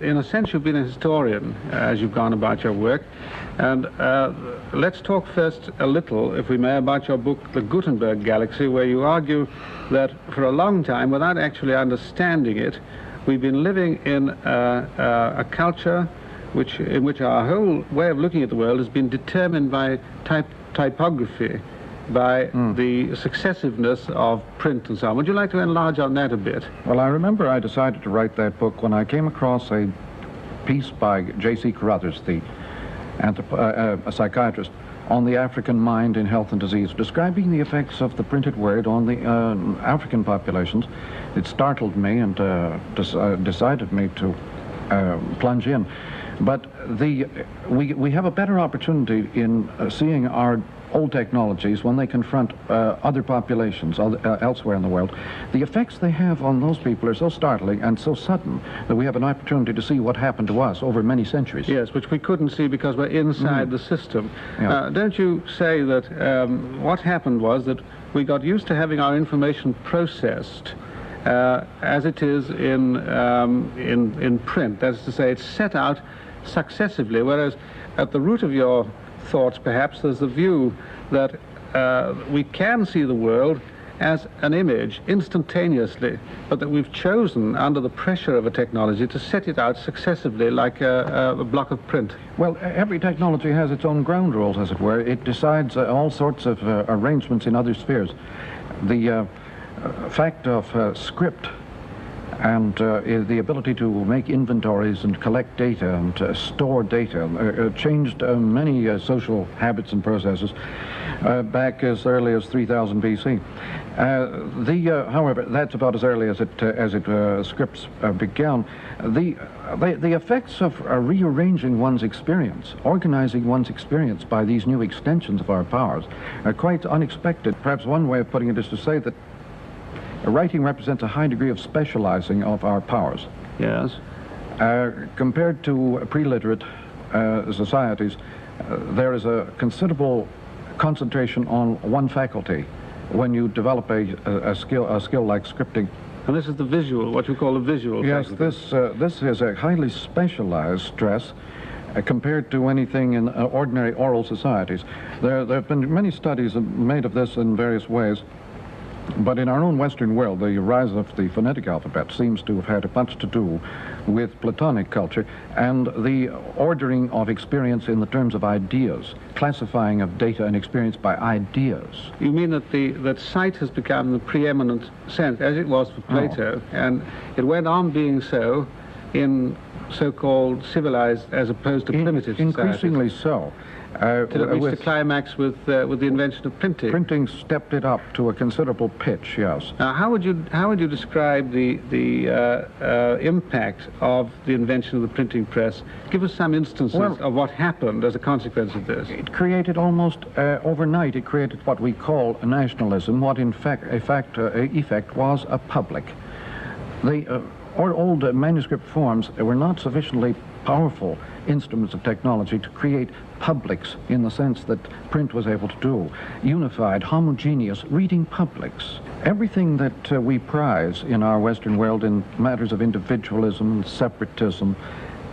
In a sense, you've been a historian as you've gone about your work. And let's talk first a little, if we may, about your book, The Gutenberg Galaxy, where you argue that for a long time, without actually understanding it, we've been living in a culture in which our whole way of looking at the world has been determined by typography, by the successiveness of print and so on. Would you like to enlarge on that a bit? Well, I remember I decided to write that book when I came across a piece by J.C. Carruthers, a psychiatrist, on the African mind in health and disease, describing the effects of the printed word on the African populations. It startled me and decided me to plunge in. But we have a better opportunity in seeing our old technologies when they confront other populations elsewhere in the world. The effects they have on those people are so startling and so sudden that we have an opportunity to see what happened to us over many centuries. Yes, which we couldn't see because we're inside the system. Yeah. Don't you say that what happened was that we got used to having our information processed as it is in print. That is to say, it's set out successively, whereas at the root of your thoughts, perhaps, there's the view that we can see the world as an image instantaneously, but that we've chosen, under the pressure of a technology, to set it out successively like a block of print. Well, every technology has its own ground rules, as it were. It decides all sorts of arrangements in other spheres. The fact of script and the ability to make inventories and collect data and store data changed many social habits and processes back as early as 3000 BC. However, that's about as early as scripts began. The effects of rearranging one's experience, organizing one's experience by these new extensions of our powers, are quite unexpected. Perhaps one way of putting it is to say that writing represents a high degree of specializing of our powers. Yes. Compared to pre-literate societies, there is a considerable concentration on one faculty when you develop a skill like scripting. And this is the visual, what you call the visual faculty. Yes, this is a highly specialized stress compared to anything in ordinary oral societies. There have been many studies made of this in various ways. But in our own Western world, the rise of the phonetic alphabet seems to have had much to do with Platonic culture and the ordering of experience in the terms of ideas, classifying of data and experience by ideas. You mean that that sight has become the preeminent sense, as it was for Plato, and it went on being so in so-called civilized as opposed to primitive societies? Increasingly so. Till it reached the climax with the invention of printing. Printing stepped it up to a considerable pitch, yes. Now, how would you describe the impact of the invention of the printing press? Give us some instances of what happened as a consequence of this. It created almost overnight. It created what we call nationalism. What in effect was a public. The old manuscript forms were not sufficiently powerful instruments of technology to create publics in the sense that print was able to do. Unified, homogeneous reading publics. Everything that we prize in our Western world in matters of individualism, separatism,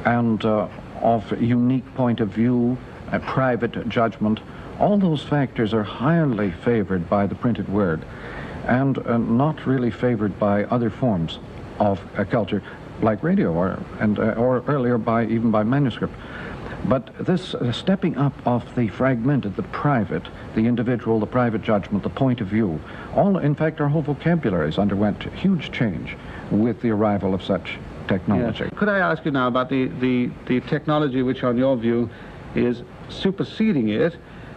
and of unique point of view, private judgment, all those factors are highly favored by the printed word and not really favored by other forms of culture like radio or earlier even by manuscript. But this stepping up of the fragmented, the private, the individual, the private judgment, the point of view, in fact, our whole vocabularies underwent huge change with the arrival of such technology. Yes. Could I ask you now about the technology which, on your view, is superseding it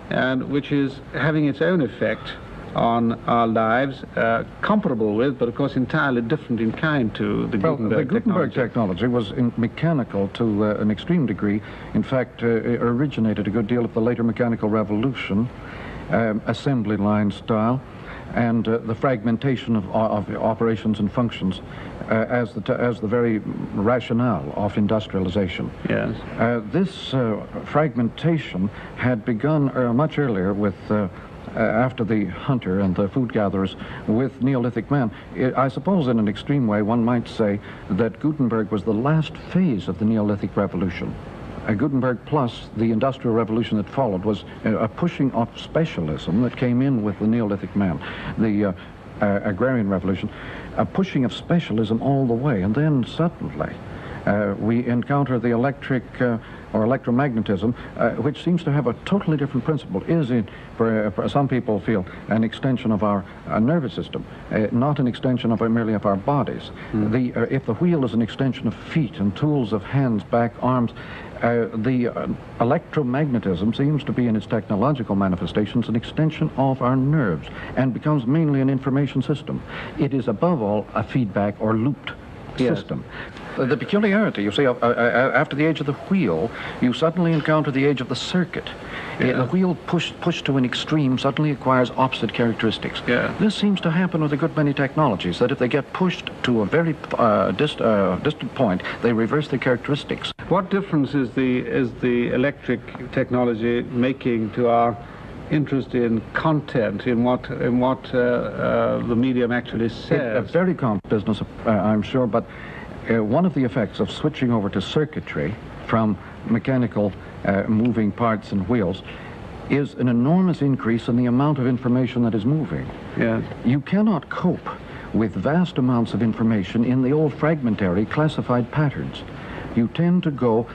and which is having its own effect on our lives, comparable with, but of course entirely different in kind to the Gutenberg technology was mechanical to an extreme degree. In fact, it originated a good deal of the later mechanical revolution, assembly line style, and the fragmentation of operations and functions as the very rationale of industrialization. Yes. This fragmentation had begun much earlier with after the hunter and the food gatherers with Neolithic man. I suppose in an extreme way one might say that Gutenberg was the last phase of the Neolithic Revolution. Gutenberg plus the Industrial Revolution that followed was a pushing of specialism that came in with the Neolithic man, the Agrarian Revolution, a pushing of specialism all the way, and then suddenly we encounter the electric or electromagnetism, which seems to have a totally different principle, is, for some people feel, an extension of our nervous system, not an extension of merely of our bodies. If the wheel is an extension of feet and tools of hands, back, arms, the electromagnetism seems to be in its technological manifestations an extension of our nerves and becomes mainly an information system. It is above all a feedback or looped system. The peculiarity, you see, after the age of the wheel, you suddenly encounter the age of the circuit. The wheel pushed to an extreme suddenly acquires opposite characteristics. This seems to happen with a good many technologies, that if they get pushed to a very distant point, they reverse their characteristics. What difference is the electric technology making to our interest in content, in what the medium actually says? A very complex business, I'm sure, but one of the effects of switching over to circuitry from mechanical moving parts and wheels is an enormous increase in the amount of information that is moving. You cannot cope with vast amounts of information in the old fragmentary classified patterns. You tend to go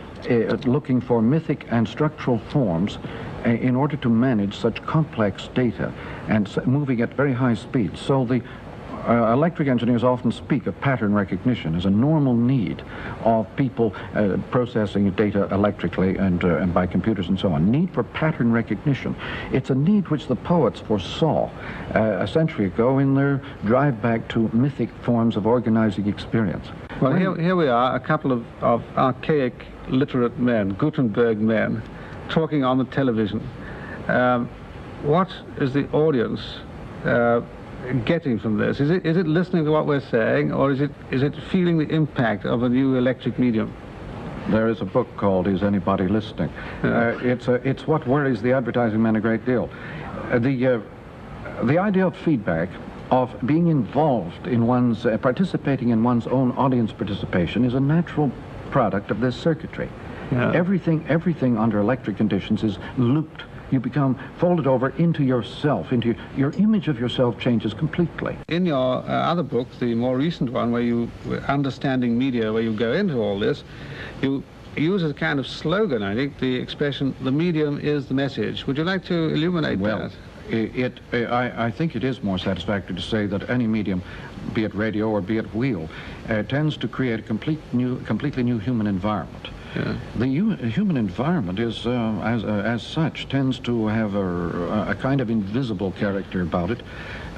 looking for mythic and structural forms in order to manage such complex data and moving at very high speed. So the electric engineers often speak of pattern recognition as a normal need of people processing data electrically and by computers and so on. Need for pattern recognition. It's a need which the poets foresaw a century ago in their drive back to mythic forms of organizing experience. Well, here we are, a couple of archaic literate men, Gutenberg men, talking on the television. What is the audience getting from this? Is it listening to what we're saying, or is it feeling the impact of a new electric medium? There is a book called "Is Anybody Listening?" It's what worries the advertising man a great deal. The idea of feedback, of being involved in one's participating in one's own audience participation, is a natural product of this circuitry. Everything under electric conditions is looped. You become folded over into yourself, into your image of yourself changes completely. In your other book, the more recent one, where you, Understanding Media, where you go into all this, you use as a kind of slogan, I think, the expression, the medium is the message. Would you like to illuminate that? I think it is more satisfactory to say that any medium, be it radio or be it wheel, tends to create a completely new human environment. The human environment is, as such, tends to have a kind of invisible character about it.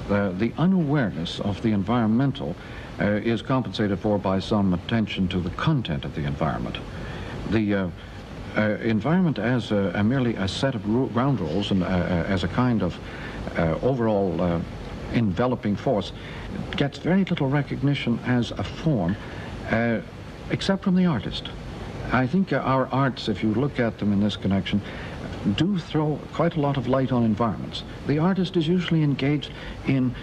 The unawareness of the environmental is compensated for by some attention to the content of the environment. The environment as merely a set of ground rules and as a kind of overall enveloping force gets very little recognition as a form, except from the artist. I think our arts, if you look at them in this connection, do throw quite a lot of light on environments. The artist is usually engaged in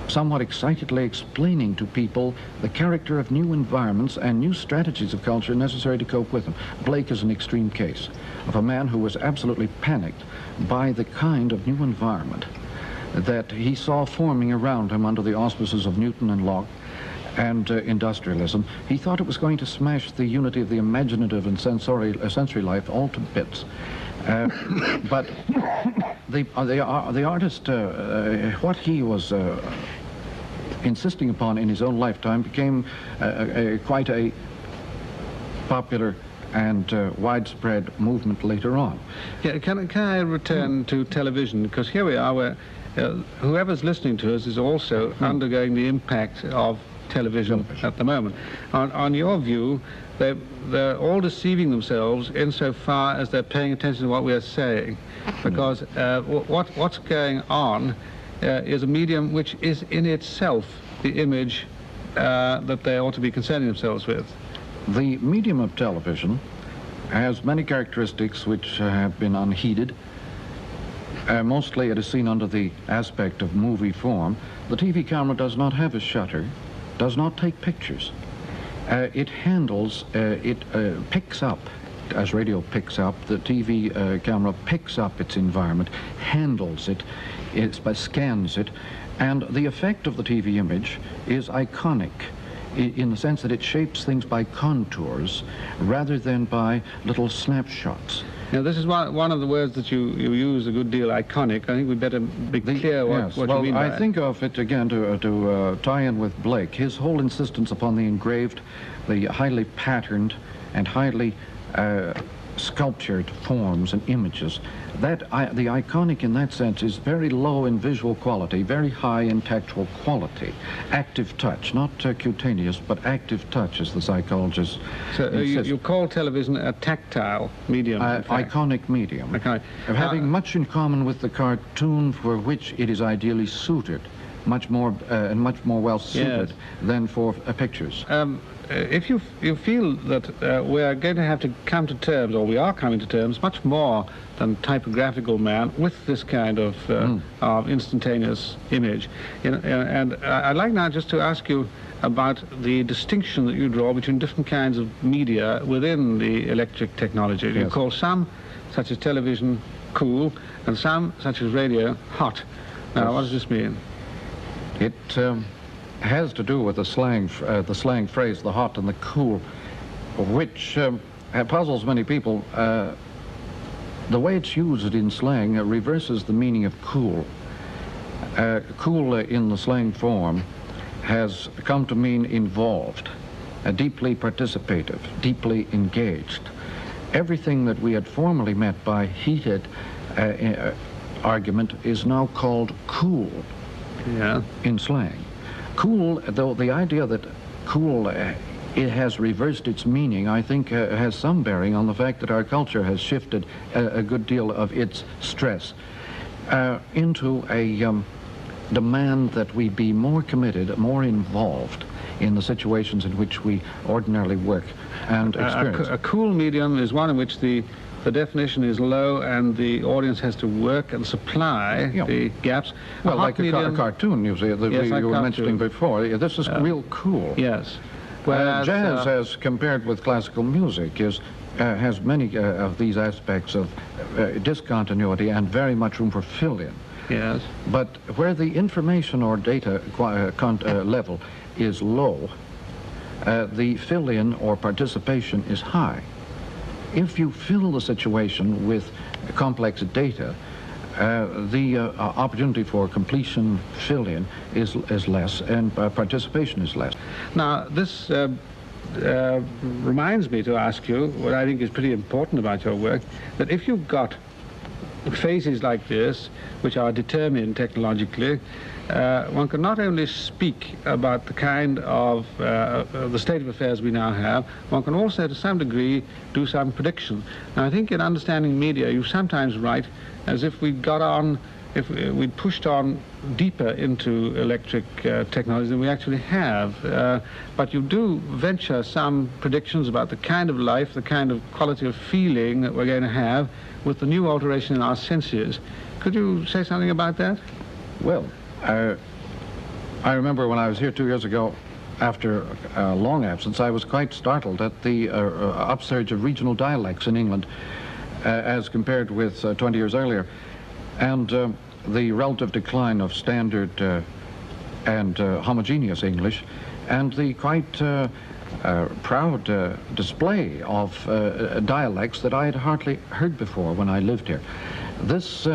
somewhat excitedly explaining to people the character of new environments and new strategies of culture necessary to cope with them. Blake is an extreme case of a man who was absolutely panicked by the kind of new environment that he saw forming around him under the auspices of Newton and Locke and industrialism. He thought it was going to smash the unity of the imaginative and sensory life all to bits. But the artist, what he was insisting upon in his own lifetime became quite a popular and widespread movement later on. Can I return to television? Because here we are, where whoever's listening to us is also undergoing the impact of television at the moment. On your view, they're all deceiving themselves insofar as they're paying attention to what we're saying, because what's going on is a medium which is in itself the image that they ought to be concerning themselves with. The medium of television has many characteristics which have been unheeded. Mostly it is seen under the aspect of movie form. The TV camera does not have a shutter, does not take pictures. It handles, it picks up, as radio picks up, the TV camera picks up its environment, handles it, scans it, and the effect of the TV image is iconic in the sense that it shapes things by contours rather than by little snapshots. Now, this is one of the words that you use a good deal, iconic. I think we'd better be clear what you mean by it. I think of it, again, to tie in with Blake, his whole insistence upon the engraved, the highly patterned and highly sculptured forms and images. The iconic in that sense is very low in visual quality, very high in tactual quality. Active touch, not cutaneous, but active touch, as the psychologists insist. You call television a tactile medium, iconic medium. Okay. Having much in common with the cartoon for which it is ideally suited, much more well suited than for pictures. If you feel that we are going to have to come to terms, or we are coming to terms, much more than typographical man with this kind of instantaneous image, and I'd like now just to ask you about the distinction that you draw between different kinds of media within the electric technology. Yes. You call some, such as television, cool, and some, such as radio, hot. Now, what does this mean? It has to do with the slang phrase, the hot and the cool, which puzzles many people. The way it's used in slang reverses the meaning of cool. Cool in the slang form has come to mean involved, deeply participative, deeply engaged. Everything that we had formerly meant by heated argument is now called cool in slang. Cool, though the idea that cool it has reversed its meaning, I think has some bearing on the fact that our culture has shifted a good deal of its stress into a demand that we be more committed, more involved in the situations in which we ordinarily work and experience. A cool medium is one in which the definition is low and the audience has to work and supply the gaps. Well, like a cartoon, you see, you were mentioning before. This is real cool. Yes. Whereas, jazz, as compared with classical music, has many of these aspects of discontinuity and very much room for fill-in. Yes. But where the information or data level is low, the fill-in or participation is high. If you fill the situation with complex data, the opportunity for completion fill-in is less and participation is less. Now, this reminds me to ask you what I think is pretty important about your work, that if you've got phases like this, which are determined technologically, one can not only speak about the kind of the state of affairs we now have, one can also to some degree do some prediction. Now, I think in understanding media you sometimes write as if we'd got on, if we'd pushed on deeper into electric technology than we actually have. But you do venture some predictions about the kind of life, the kind of quality of feeling that we're going to have with the new alteration in our senses. Could you say something about that? Well, I remember when I was here 2 years ago, after a long absence, I was quite startled at the upsurge of regional dialects in England as compared with 20 years earlier, and the relative decline of standard and homogeneous English, and the quite proud display of dialects that I had hardly heard before when I lived here. This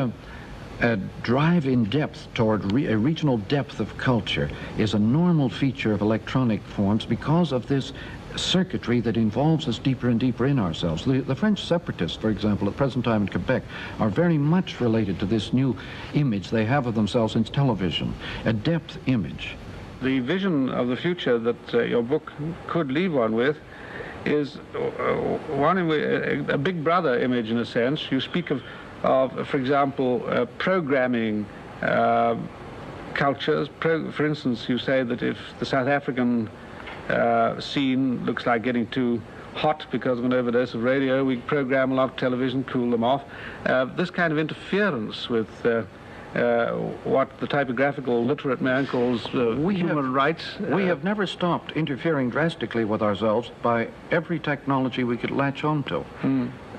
drive in depth toward a regional depth of culture is a normal feature of electronic forms because of this circuitry that involves us deeper and deeper in ourselves. The French separatists, for example, at the present time in Quebec, are very much related to this new image they have of themselves in television, a depth image. The vision of the future that your book could leave one with is one in a big brother image, in a sense. You speak of for example, programming cultures. For instance, you say that if the South African scene looks like getting too hot because of an overdose of radio. We program a lot of television, cool them off. This kind of interference with what the typographical literate man calls human rights. We have never stopped interfering drastically with ourselves by every technology we could latch onto.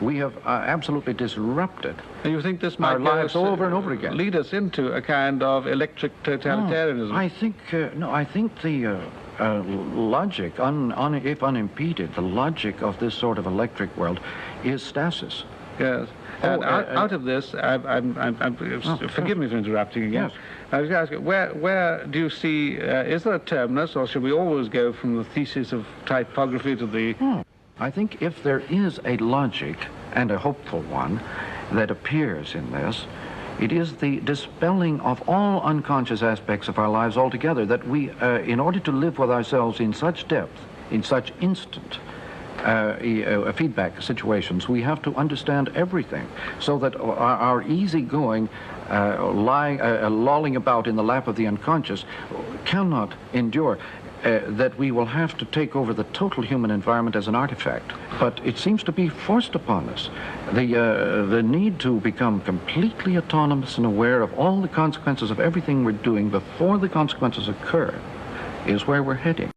We have absolutely disrupted And you think this might our lives over and over again. lead us into a kind of electric totalitarianism? I think no. I think the logic, if unimpeded, the logic of this sort of electric world is stasis. Yes. And out of this, forgive me for interrupting again. Yes. I was going to ask, where do you see, is there a terminus, or should we always go from the thesis of typography to the... I think if there is a logic, and a hopeful one, that appears in this, it is the dispelling of all unconscious aspects of our lives altogether, that we, in order to live with ourselves in such depth, in such instant feedback situations, we have to understand everything, so that our easygoing lolling about in the lap of the unconscious cannot endure. That we will have to take over the total human environment as an artifact. But it seems to be forced upon us. The need to become completely autonomous and aware of all the consequences of everything we're doing before the consequences occur is where we're heading.